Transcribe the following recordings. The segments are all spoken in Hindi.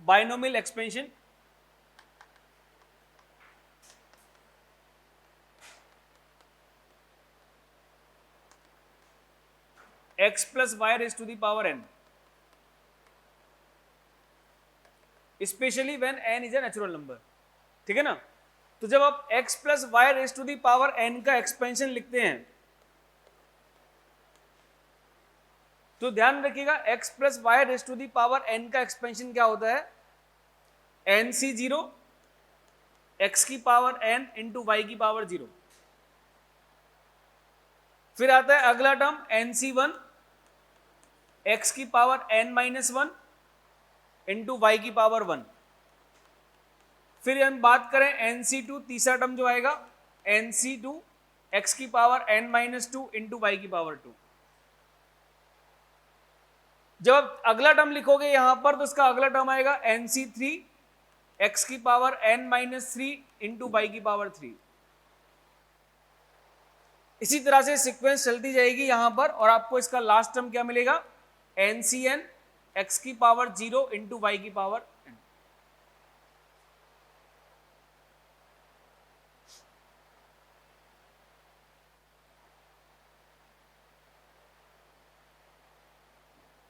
Binomial expansion, x plus y raise to the power n, specially when n is a natural number, ठीक है ना। तो जब आप x plus y raise to the power n का एक्सपेंशन लिखते हैं तो ध्यान रखिएगा x plus y raise to the power n का एक्सपेंशन क्या होता है, nc0 x की पावर n इंटू वाई की पावर 0। फिर आता है अगला टर्म nc1 x की power n minus 1 into y की पावर 1। फिर हम बात करें nc2, तीसरा टर्म जो आएगा nc2 x की power n minus 2 into y की पावर 2। जब आप अगला टर्म लिखोगे यहां पर तो इसका अगला टर्म आएगा nc3 x की power n minus 3 into y की पावर 3। इसी तरह से सीक्वेंस चलती जाएगी यहां पर और आपको इसका लास्ट टर्म क्या मिलेगा, ncn x की पावर 0 इंटू वाई की पावर n।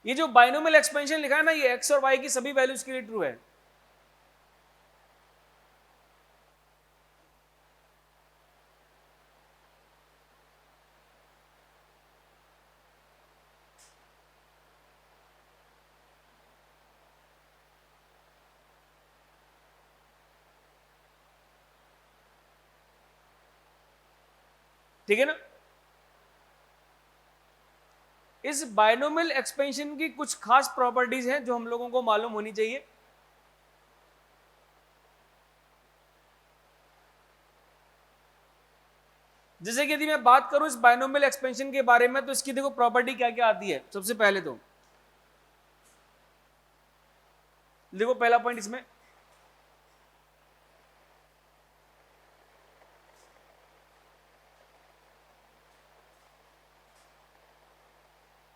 ये जो बाइनोमियल एक्सपेंशन लिखा है ना, ये x और y की सभी वैल्यूज के लिए ट्रू है। ठीक है ना। इस बाइनोमियल एक्सपेंशन की कुछ खास प्रॉपर्टीज हैं जो हम लोगों को मालूम होनी चाहिए। जैसे कि यदि मैं बात करूं इस बाइनोमियल एक्सपेंशन के बारे में तो इसकी देखो प्रॉपर्टी क्या क्या आती है। सबसे पहले तो देखो पहला पॉइंट इसमें,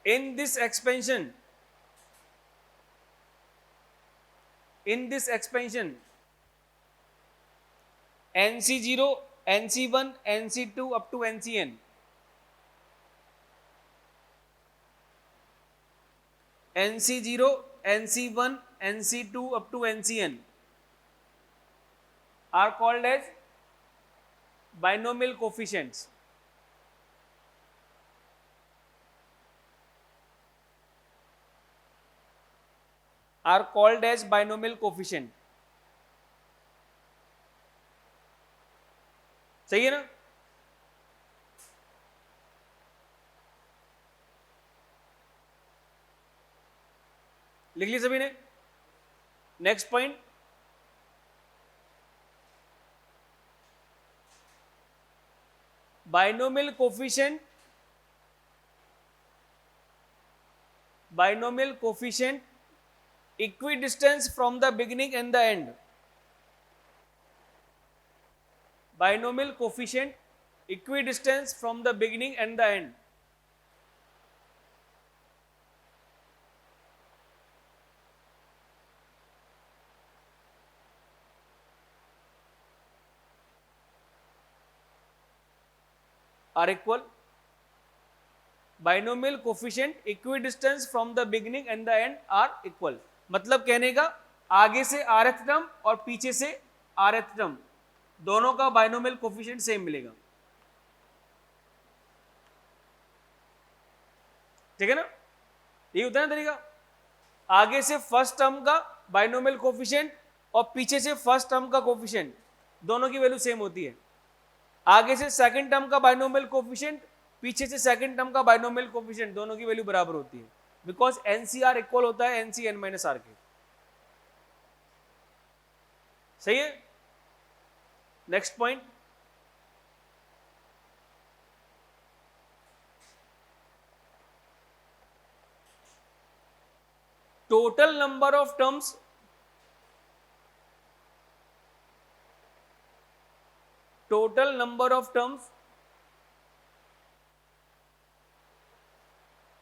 in this expansion nc0 nc1 nc2 up to ncn nc0 nc1 nc2 up to ncn are called as binomial coefficients। are called as binomial coefficient। सही है ना। लिख ली सभी ने। Next point, binomial coefficient equidistance from the beginning and the end। binomial coefficient equidistance from the beginning and the end are equal। Binomial coefficient equidistance from the beginning and the end are equal. मतलब कहने का आगे से rth टर्म और पीछे से rth टर्म दोनों का बाइनोमियल कोफिशिएंट सेम मिलेगा। ठीक है ना। ये होता है ना तरीका, आगे से फर्स्ट टर्म का बाइनोमियल कोफिशिएंट और पीछे से फर्स्ट टर्म का कोफिशिएंट दोनों की वैल्यू सेम होती है। आगे से सेकंड टर्म का बाइनोमियल कोफिशिएंट पीछे से सेकंड टर्म का बाइनोमियल कोफिशिएंट दोनों की वैल्यू बराबर होती है, बिकॉज एनसीआर इक्वल होता है एनसीएन माइनस आर के। सही है। Next point, total number of terms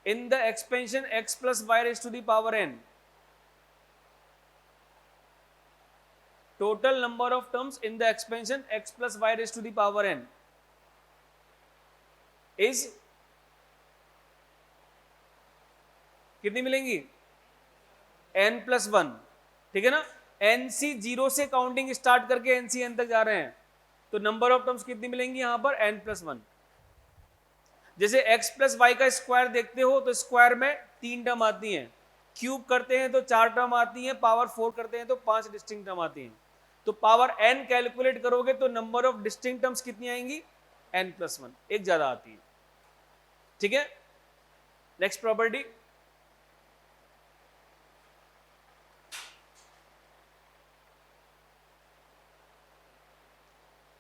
in the expansion x plus y raised to the power n total number of terms in the expansion x plus y raised to the power n is कितनी मिलेंगी? n प्लस 1, ठीक है ना। nc 0 से काउंटिंग स्टार्ट करके nc n तक जा रहे हैं, तो नंबर ऑफ टर्म्स कितनी मिलेंगी यहां पर? n plus 1। जैसे x प्लस वाई का स्क्वायर देखते हो तो स्क्वायर में 3 टर्म आती हैं, क्यूब करते हैं तो 4 टर्म आती हैं, पावर 4 करते हैं तो 5 डिस्टिंक्ट टर्म आती हैं। तो पावर n कैलकुलेट करोगे तो नंबर ऑफ डिस्टिंक्ट टर्म्स कितनी आएंगी? n प्लस 1, एक ज्यादा आती है, ठीक है। Next property,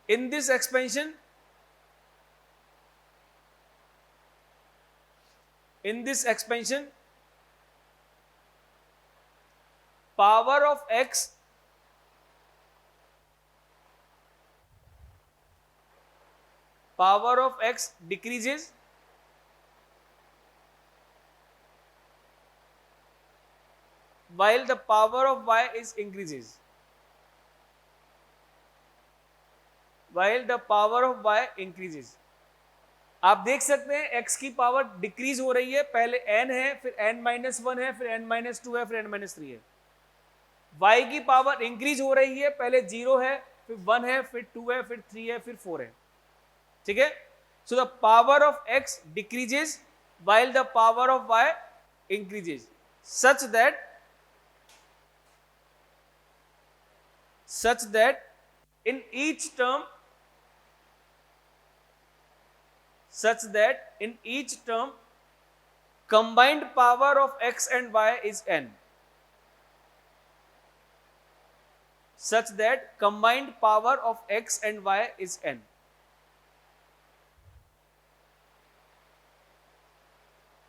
in this expansion power of x decreases while the power of y is increases, while the power of y increases। आप देख सकते हैं x की पावर डिक्रीज हो रही है, पहले n है, फिर n माइनस 1 है, फिर n माइनस 2 है, फिर n माइनस 3 है। y की पावर इंक्रीज हो रही है, पहले 0 है, फिर 1 है, फिर 2 है, फिर 3 है, फिर 4 है, ठीक है। So the power of x decreases while the power of y increases such that in each term combined power of x and y is n, such that combined power of x and y is n।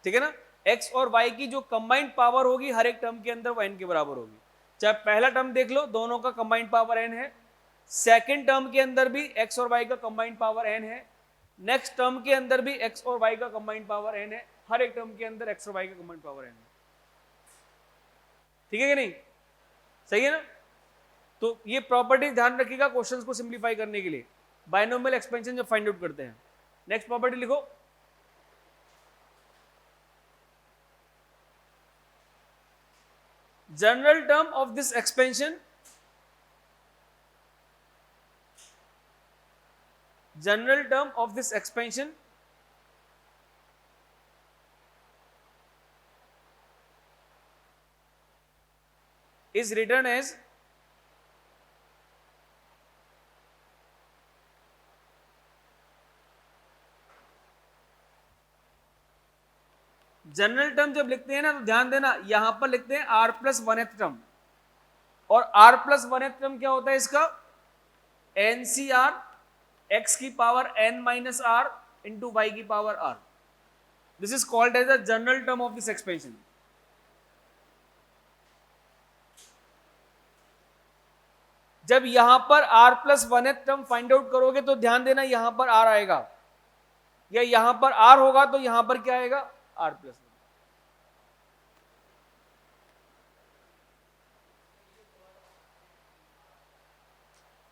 ठीक है ना। x और y की जो कंबाइंड पावर होगी हर एक टर्म के अंदर वो n के बराबर होगी। चाहे पहला टर्म देख लो, दोनों का कंबाइंड पावर n है, सेकंड टर्म के अंदर भी x और y का कंबाइंड पावर n है, नेक्स्ट टर्म के अंदर भी x और y का कंबाइंड पावर n है, हर एक टर्म के अंदर x और y का कंबाइंड पावर n है, ठीक है कि नहीं? सही है ना। तो ये प्रॉपर्टी ध्यान रखिएगा क्वेश्चंस को सिंप्लीफाई करने के लिए, बायनोमियल एक्सपेंशन जब फाइंड आउट करते हैं। नेक्स्ट प्रॉपर्टी लिखो, general term of this expansion is written as general term जब लिखते हैं ना तो ध्यान देना, यहां पर लिखते हैं r प्लस 1th टर्म, और r प्लस 1th टर्म क्या होता है इसका? NCR x की power n minus r into y की power r। This is called as the general term of this expansion. जब यहां पर r plus 1th term find out करोगे तो ध्यान देना यहां पर r आएगा, या यहां पर r होगा तो यहां पर क्या आएगा? r plus 1।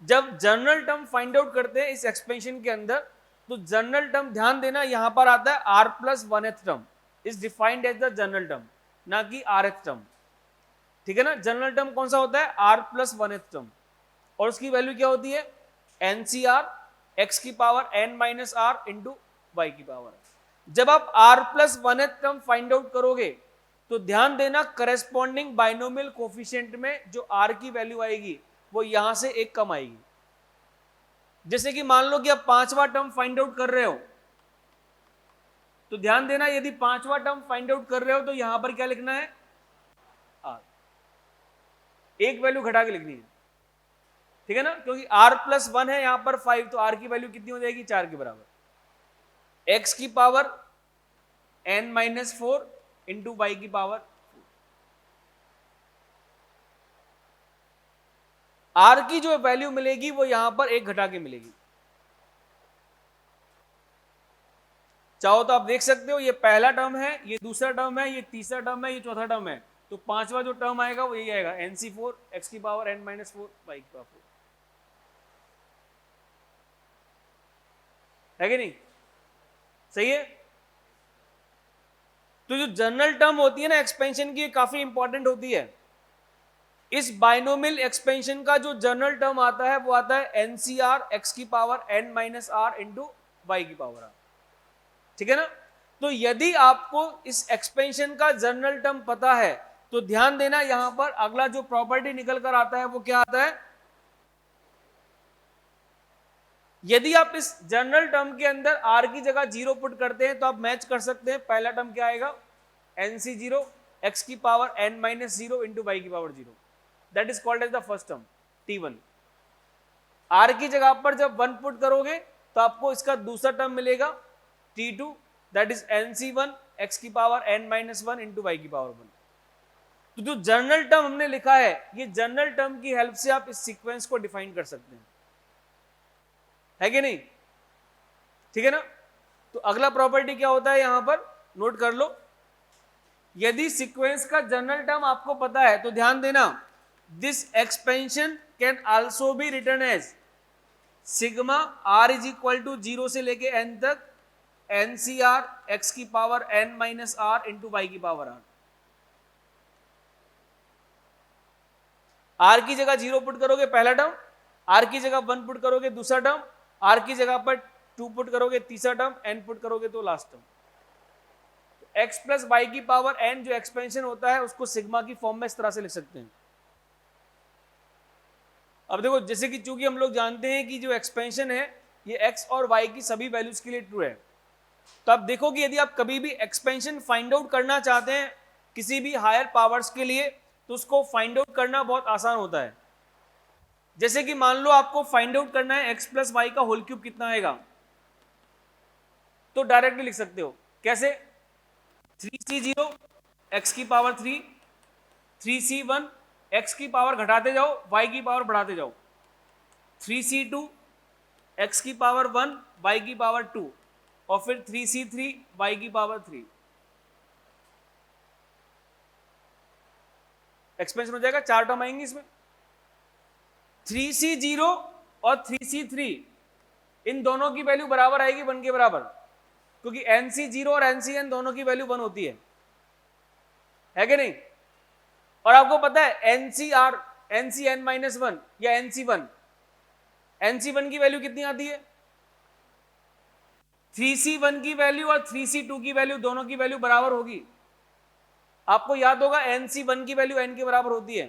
जब जनरल टर्म फाइंड आउट करते हैं इस एक्सपेंशन के अंदर, तो जनरल टर्म ध्यान देना यहां पर आता है r plus 1th term is defined as the general term, ना कि rth टर्म, ठीक है ना। जनरल टर्म कौन सा होता है? r प्लस 1th टर्म, और उसकी वैल्यू क्या होती है? NCR x की power n minus r into y की पावर। जब आप r plus 1th term find out करोगे तो ध्यान देना करेस्पॉन्डिंग बाइनोमियल कोफिशिएंट में जो r की वैल्यू आएगी वो यहां से एक कम आएगी। जैसे कि मान लो कि आप 5वां टर्म फाइंड आउट कर रहे हो, तो ध्यान देना यदि 5वां टर्म फाइंड आउट कर रहे हो तो यहां पर क्या लिखना है? r, एक वैल्यू घटा के लिखनी है, ठीक है ना, क्योंकि r प्लस 1 है यहां पर 5, तो r की वैल्यू कितनी हो जाएगी? 4 के बराबर। x की power n minus 4 into y की पावर 4। r की जो वैल्यू मिलेगी वो यहां पर एक घटा के मिलेगी। चाहो तो आप देख सकते हो, ये पहला टर्म है, ये दूसरा टर्म है, ये तीसरा टर्म है, ये चौथा टर्म है, तो पांचवा जो टर्म आएगा वो यही आएगा, NC4 x की पावर n-4 y की पावर 4, है कि नहीं? सही है। तो जो जनरल टर्म होती है ना एक्सपेंशन की, काफी इंपॉर्टेंट होती है। इस बाइनोमियल एक्सपेंशन का जो जनरल टर्म आता है वो आता है NCR x की पावर n-r इंटू y की पावर r, ठीक है ना? तो यदि आपको इस एक्सपेंशन का जनरल टर्म पता है तो ध्यान देना, यहां पर अगला जो प्रॉपर्टी निकल कर आता है वो क्या आता है, यदि आप इस जनरल टर्म के अंदर r की जगह 0 पुट करते हैं तो आप मैच कर सकते हैं। पहला टर्म क्या आएगा, NC0 x की पावर n-0 इंटू y की power 0, that is called as the first term T1। r की जगह पर जब 1 पुट करोगे तो आपको इसका दूसरा टर्म मिलेगा T2, that is NC1 x की पावर n-1 इंटू y की पावर 1। तो जो जनरल टर्म हमने लिखा है, ये जनरल टर्म की हेल्प से आप इस सीक्वेंस को डिफाइन कर सकते हैं, है कि नहीं? ठीक है ना? तो अगला प्रॉपर्टी क्या होता है यहां पर, नोट कर लो। यदि सीक्वेंस का जनरल टर्म आपको पता है तो ध्यान देना, this expansion can also be written as sigma r is equal to 0 से लेके n तक NCR x की पावर n-r इंटू y की पावर r। r की जगह 0 पुट करोगे पहला टर्म, r की जगह 1 पुट करोगे दूसरा टर्म, r की जगह पर 2 पुट करोगे तीसरा टर्म, n पुट करोगे तो last term. x plus y की पावर n जो एक्सपेंशन होता है उसको सिग्मा की फॉर्म में इस तरह से लिख सकते हैं। अब देखो, जैसे कि चूंकि हम लोग जानते हैं कि जो एक्सपेंशन है ये x और y की सभी वैल्यूज के लिए ट्रू है, तो आप देखो कि यदि आप कभी भी एक्सपेंशन फाइंड आउट करना चाहते हैं किसी भी हायर पावर्स के लिए तो उसको फाइंड आउट करना बहुत आसान होता है। जैसे कि मान लो आपको फाइंड आउट करना है x प्लस वाई का होल क्यूब कितना आएगा, तो डायरेक्टली लिख सकते हो। कैसे, 3c0 x की पावर 3, 3c1 x की पावर घटाते जाओ y की पावर बढ़ाते जाओ, 3c2 x की पावर 1 y की पावर 2 और फिर 3c3 y की पावर 3। एक्सपेंशन हो जाएगा, 4 टर्म आएंगे इसमें। 3c0 और 3c3 इन दोनों की वैल्यू बराबर आएगी 1 के बराबर, क्योंकि NC0 और NCN दोनों की वैल्यू 1 होती है कि नहीं? और आपको पता है NCR NCN-1 या NC1 की वैल्यू कितनी आती है, 3c1 की वैल्यू और 3c2 की वैल्यू दोनों की वैल्यू बराबर होगी। आपको याद होगा NC1 की वैल्यू n के बराबर होती है,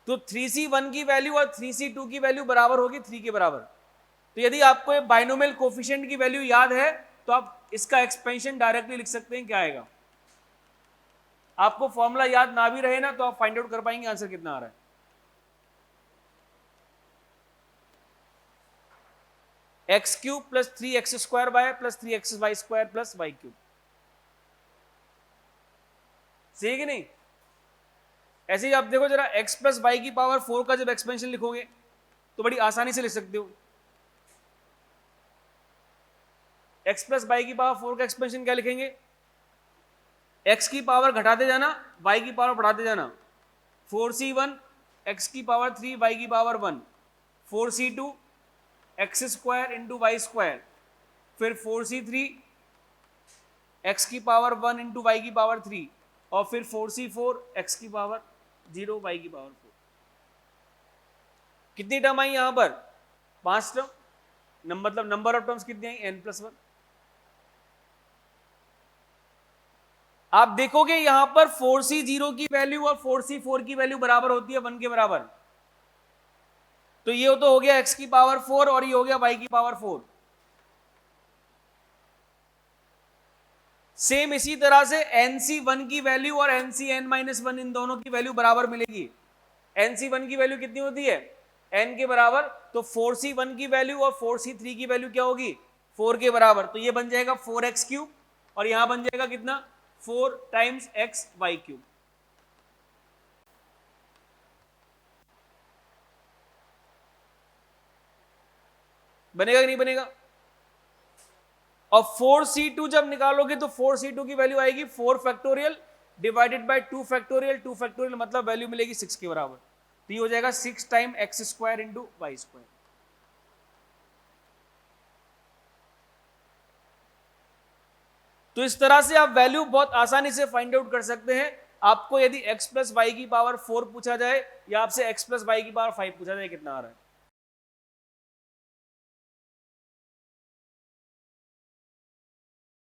तो 3c1 की वैल्यू और 3c2 की वैल्यू बराबर होगी 3 के बराबर। तो यदि आपको ये बाइनोमियल कोफिशिएंट की वैल्यू याद है तो आप इसका एक्सपेंशन डायरेक्टली लिख सकते हैं। क्या आएगा, आपको फॉर्मूला याद ना भी रहे ना तो आप फाइंड आउट कर पाएंगे आंसर कितना आ रहा है। X cube plus 3x square y plus 3xy square plus y cube, सही है कि नहीं? ऐसे ही आप देखो जरा, x प्लस वाई की पावर 4 का जब एक्सपेंशन लिखोगे तो बड़ी आसानी से लिख सकते हो। x प्लस वाई की पावर 4 का एक्सपेंशन क्या लिखेंगे, x की पावर घटाते जाना y की पावर बढ़ाते जाना, 4c1 x की पावर 3 y की power 1, 4c2 x square into y square, फिर 4c3 x की पावर 1 इंटू वाई की पावर 3 और फिर 4c4 x की पावर 0 y की पावर 4। कितनी टर्म आई यहां पर, 5 टर्म, मतलब नंबर ऑफ टर्म्स कितनी आई, n+1। आप देखोगे यहां पर 4c0 की वैल्यू और 4c4 की वैल्यू बराबर होती है 1 के बराबर, तो ये तो हो गया x की पावर 4 और ये हो गया y की पावर 4। सेम इसी तरह से NC1 की वैल्यू और NCN-1 इन दोनों की वैल्यू बराबर मिलेगी। NC1 की वैल्यू कितनी होती है, n के बराबर, तो 4c1 की वैल्यू और 4c3 की वैल्यू क्या होगी, 4 के बराबर, तो ये बन जाएगा 4x क्यूब और यहां बन जाएगा कितना, 4 टाइम्स x y क्यूब। बनेगा कि नहीं बनेगा? और 4c2 जब निकालोगे तो 4c2 की वैल्यू आएगी 4 फैक्टोरियल डिवाइडेड बाय 2 फैक्टोरियल मतलब वैल्यू मिलेगी 6 के बराबर, तो ये हो जाएगा 6 time x square into y square. तो इस तरह से आप वैल्यू बहुत आसानी से फाइंड आउट कर सकते हैं। आपको यदि x प्लस वाई की पावर 4 पूछा जाए या आपसे x प्लस वाई की पावर 5 पूछा जाए, कितना आ रहा है,